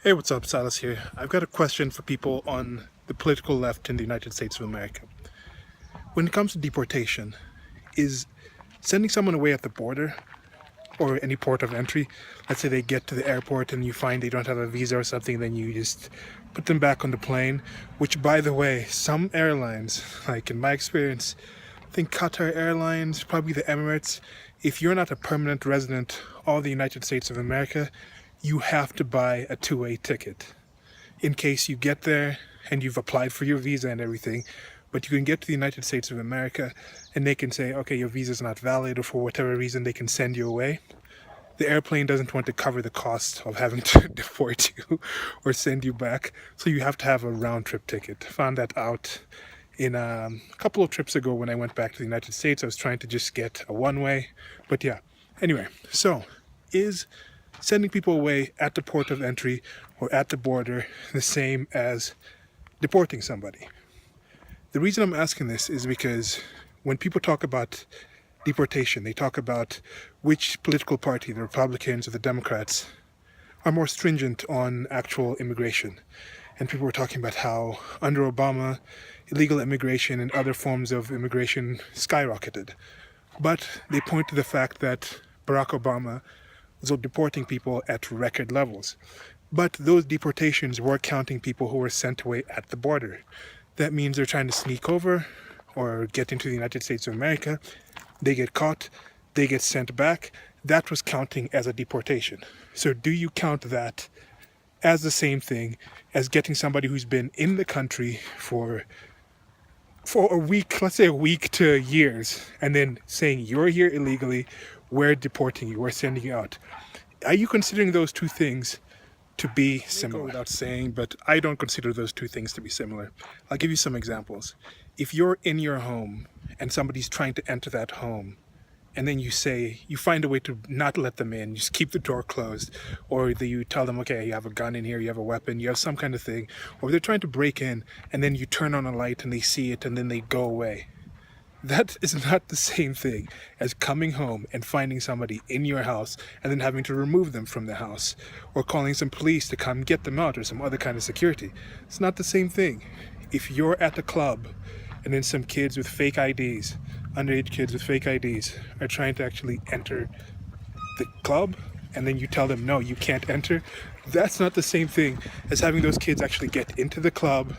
Hey, what's up? Silas here. I've got a question for people on the political left in the United States of America. When it comes to deportation, is sending someone away at the border or any port of entry, let's say they get to the airport and you find they don't have a visa or something, then you just put them back on the plane, which, by the way, some airlines, like in my experience, I think Qatar Airlines, probably the Emirates, if you're not a permanent resident of the United States of America, you have to buy a two-way ticket in case you get there and you've applied for your visa and everything, but you can get to the United States of America and they can say, okay, your visa's not valid, or for whatever reason they can send you away. The airplane doesn't want to cover the cost of having to deport you or send you back, so you have to have a round trip ticket. Found that out in a couple of trips ago when I went back to the United States. I was trying to just get a one-way, but yeah. Anyway, so is sending people away at the port of entry or at the border the same as deporting somebody? The reason I'm asking this is because when people talk about deportation, they talk about which political party, the Republicans or the Democrats, are more stringent on actual immigration. And people were talking about how under Obama, illegal immigration and other forms of immigration skyrocketed. But they point to the fact that Barack Obama was deporting people at record levels. But those deportations were counting people who were sent away at the border. That means they're trying to sneak over or get into the United States of America. They get caught, they get sent back. That was counting as a deportation. So do you count that as the same thing as getting somebody who's been in the country for a week, let's say a week to years, and then saying you're here illegally, we're deporting you, we're sending you out? Are you considering those two things to be similar? Without saying, but I don't consider those two things to be similar. I'll give you some examples. If you're in your home and somebody's trying to enter that home, and then you find a way to not let them in, you just keep the door closed, or you tell them, okay, you have a gun in here, you have a weapon, you have some kind of thing, or they're trying to break in, and then you turn on a light and they see it and then they go away. That is not the same thing as coming home and finding somebody in your house and then having to remove them from the house, or calling some police to come get them out, or some other kind of security. It's not the same thing. If you're at a club and then some kids with fake IDs, underage kids with fake IDs, are trying to actually enter the club, and then you tell them, no, you can't enter, that's not the same thing as having those kids actually get into the club,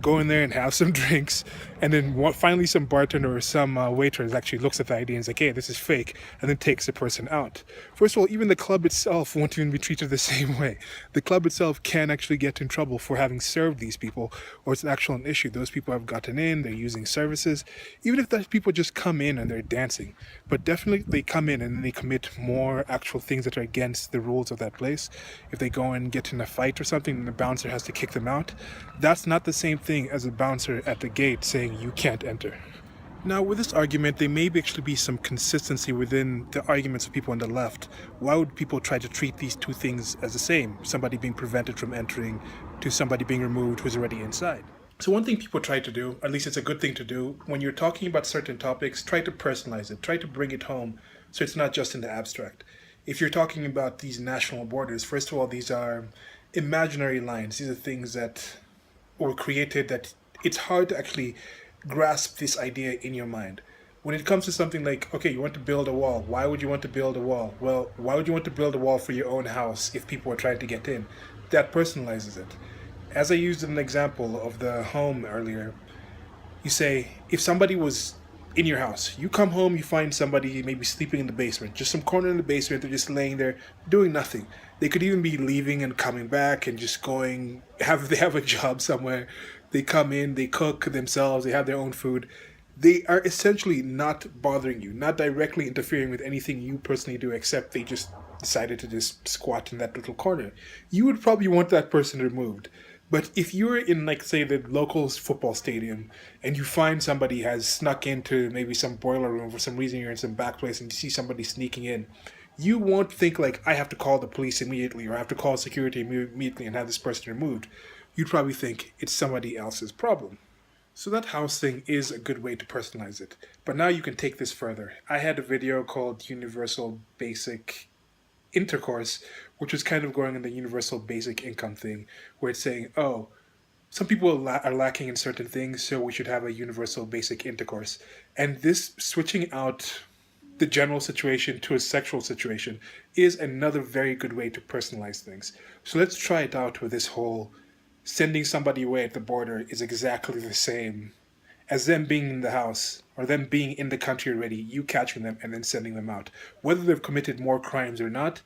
go in there and have some drinks, and then finally some bartender or some waitress actually looks at the ID and is like, hey, this is fake, and then takes the person out. First of all, even the club itself won't even be treated the same way. The club itself can actually get in trouble for having served these people, or it's an actual issue. Those people have gotten in, they're using services, even if those people just come in and they're dancing. But definitely they come in and they commit more actual things that are against the rules of that place. If they go and get in a fight or something and the bouncer has to kick them out, that's not the same thing as a bouncer at the gate saying you can't enter. Now, with this argument, there may actually be some consistency within the arguments of people on the left. Why would people try to treat these two things as the same? Somebody being prevented from entering to somebody being removed who's already inside. So one thing people try to do, at least it's a good thing to do, when you're talking about certain topics, try to personalize it, try to bring it home so it's not just in the abstract. If you're talking about these national borders, first of all, these are imaginary lines. These are things that were created that it's hard to actually grasp this idea in your mind. When it comes to something like, okay, you want to build a wall. Why would you want to build a wall? Well, why would you want to build a wall for your own house if people are trying to get in? That personalizes it. As I used an example of the home earlier, you say, if somebody was in your house, you come home, you find somebody maybe sleeping in the basement, just some corner in the basement, they're just laying there doing nothing. They could even be leaving and coming back and just going, they have a job somewhere. They come in, they cook themselves, they have their own food. They are essentially not bothering you, not directly interfering with anything you personally do, except they just decided to just squat in that little corner. You would probably want that person removed. But if you're in, like, say, the local football stadium and you find somebody has snuck into maybe some boiler room for some reason, you're in some back place and you see somebody sneaking in, you won't think like, I have to call the police immediately or I have to call security immediately and have this person removed. You'd probably think it's somebody else's problem. So that house thing is a good way to personalize it. But now you can take this further. I had a video called Universal Basic Intercourse which is kind of going in the universal basic income thing, where it's saying, oh, some people are lacking in certain things, so we should have a universal basic intercourse. And this switching out the general situation to a sexual situation is another very good way to personalize things. So let's try it out with this whole sending somebody away at the border is exactly the same as them being in the house or them being in the country already, you catching them and then sending them out. Whether they've committed more crimes or not,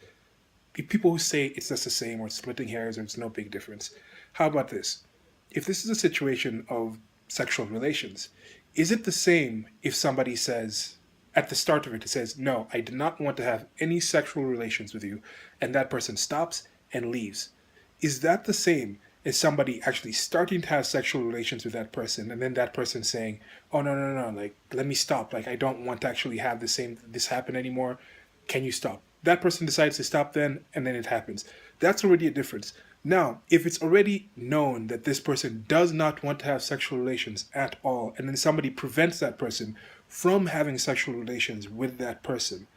people who say it's just the same or it's splitting hairs or it's no big difference. How about this? If this is a situation of sexual relations, is it the same if somebody says, at the start of it, it says, no, I do not want to have any sexual relations with you, and that person stops and leaves? Is that the same as somebody actually starting to have sexual relations with that person and then that person saying, oh, no, no, no, like, let me stop. Like, I don't want to actually have this happen anymore. Can you stop? That person decides to stop then, and then it happens. That's already a difference. Now, if it's already known that this person does not want to have sexual relations at all, and then somebody prevents that person from having sexual relations with that person,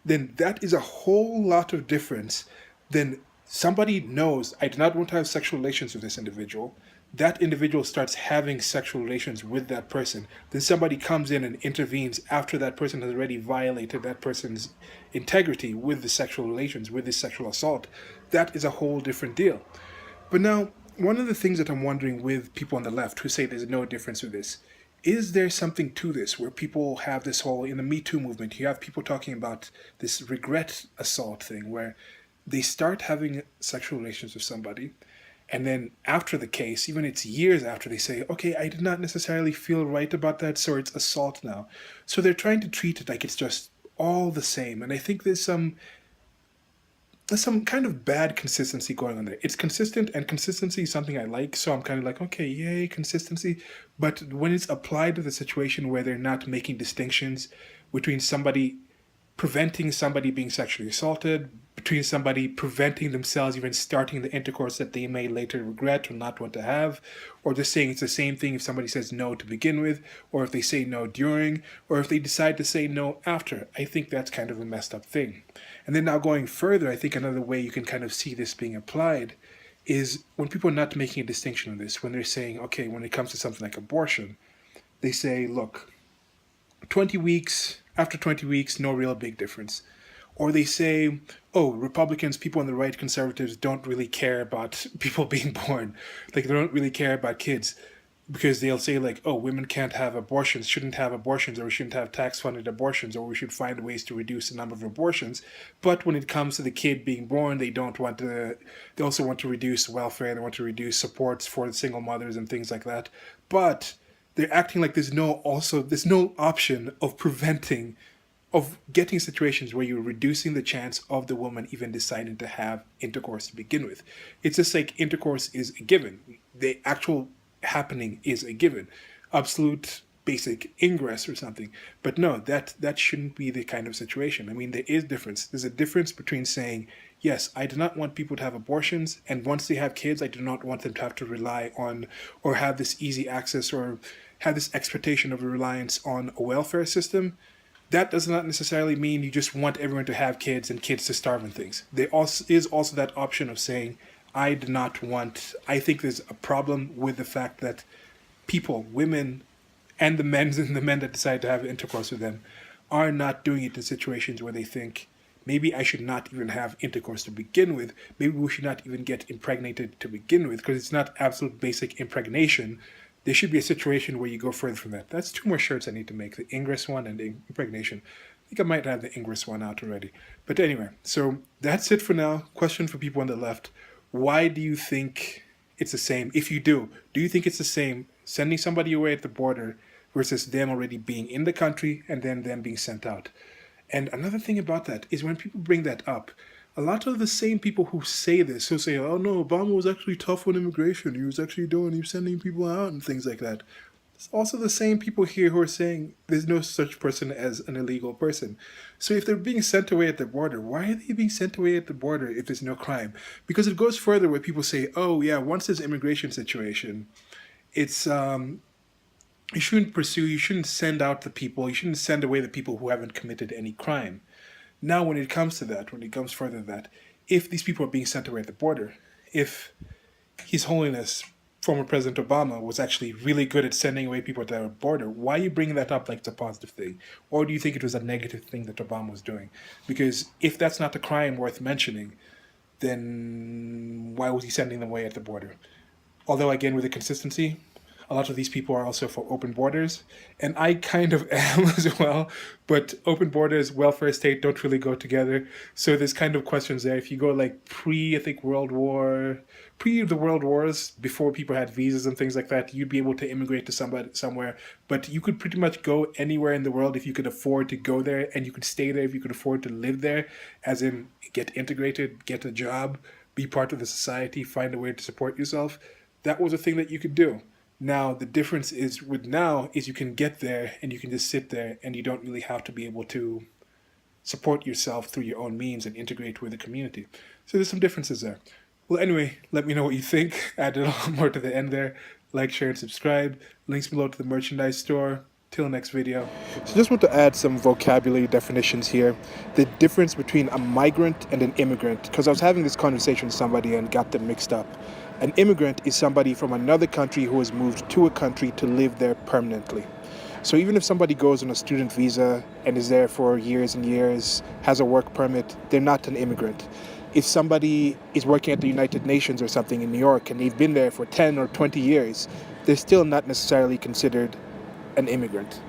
then that is a whole lot of difference than somebody knows, I do not want to have sexual relations with this individual. That individual starts having sexual relations with that person. Then somebody comes in and intervenes after that person has already violated that person's integrity with the sexual relations, with this sexual assault. That is a whole different deal. But now, one of the things that I'm wondering with people on the left who say there's no difference with this, is there something to this where people have this whole, in the Me Too movement, you have people talking about this regret assault thing where they start having sexual relations with somebody, and then after the case, even it's years after, they say, okay, I did not necessarily feel right about that, so it's assault now. So they're trying to treat it like it's just all the same. And I think there's some kind of bad consistency going on there. It's consistent, and consistency is something I like, so I'm kind of like, okay, yay, consistency. But when it's applied to the situation where they're not making distinctions between somebody preventing somebody being sexually assaulted, between somebody preventing themselves even starting the intercourse that they may later regret or not want to have, or just saying it's the same thing if somebody says no to begin with, or if they say no during, or if they decide to say no after. I think that's kind of a messed up thing. And then now going further, I think another way you can kind of see this being applied is when people are not making a distinction on this, when they're saying, okay, when it comes to something like abortion, they say, look, 20 weeks, after 20 weeks, no real big difference. Or they say, oh, Republicans, people on the right, conservatives don't really care about people being born. Like, they don't really care about kids. Because they'll say, like, oh, women can't have abortions, shouldn't have abortions, or we shouldn't have tax-funded abortions, or we should find ways to reduce the number of abortions. But when it comes to the kid being born, they also want to reduce welfare, they want to reduce supports for the single mothers and things like that. But they're acting like there's no option of getting situations where you're reducing the chance of the woman even deciding to have intercourse to begin with. It's just like intercourse is a given. The actual happening is a given. Absolute basic ingress or something. But no, that shouldn't be the kind of situation. I mean, there is difference. There's a difference between saying, yes, I do not want people to have abortions, and once they have kids, I do not want them to have to rely on or have this easy access or have this expectation of a reliance on a welfare system. That does not necessarily mean you just want everyone to have kids and kids to starve and things. There also is also that option of saying, I think there's a problem with the fact that people, women, and the men that decide to have intercourse with them are not doing it in situations where they think, maybe I should not even have intercourse to begin with. Maybe we should not even get impregnated to begin with, because it's not absolute basic impregnation. There should be a situation where you go further from that. That's two more shirts I need to make, the ingress one and the impregnation. I think I might have the ingress one out already. But anyway, so that's it for now. Question for people on the left. Why do you think it's the same? If you do you think it's the same sending somebody away at the border versus them already being in the country and then them being sent out? And another thing about that is when people bring that up, a lot of the same people who say this, who say, oh no, Obama was actually tough on immigration. He was sending people out and things like that. It's also the same people here who are saying there's no such person as an illegal person. So if they're being sent away at the border, why are they being sent away at the border if there's no crime? Because it goes further where people say, oh yeah, once there's immigration situation, it's you shouldn't send out the people, you shouldn't send away the people who haven't committed any crime. Now, when it comes further to that, if these people are being sent away at the border, if His Holiness, former President Obama, was actually really good at sending away people at the border, why are you bringing that up like it's a positive thing? Or do you think it was a negative thing that Obama was doing? Because if that's not a crime worth mentioning, then why was he sending them away at the border? Although, again, with the consistency, a lot of these people are also for open borders, and I kind of am as well. But open borders, welfare state don't really go together. So there's kind of questions there. If you go like pre, I think pre the World Wars, before people had visas and things like that, you'd be able to immigrate to somewhere. But you could pretty much go anywhere in the world if you could afford to go there, and you could stay there if you could afford to live there, as in get integrated, get a job, be part of the society, find a way to support yourself. That was a thing that you could do. Now, the difference is you can get there and you can just sit there and you don't really have to be able to support yourself through your own means and integrate with the community. So there's some differences there. Well, anyway, let me know what you think. Added a lot more to the end there. Like, share, and subscribe. Links below to the merchandise store. Till next video. So just want to add some vocabulary definitions here. The difference between a migrant and an immigrant, because I was having this conversation with somebody and got them mixed up. An immigrant is somebody from another country who has moved to a country to live there permanently. So even if somebody goes on a student visa and is there for years and years, has a work permit, they're not an immigrant. If somebody is working at the United Nations or something in New York and they've been there for 10 or 20 years, they're still not necessarily considered an immigrant.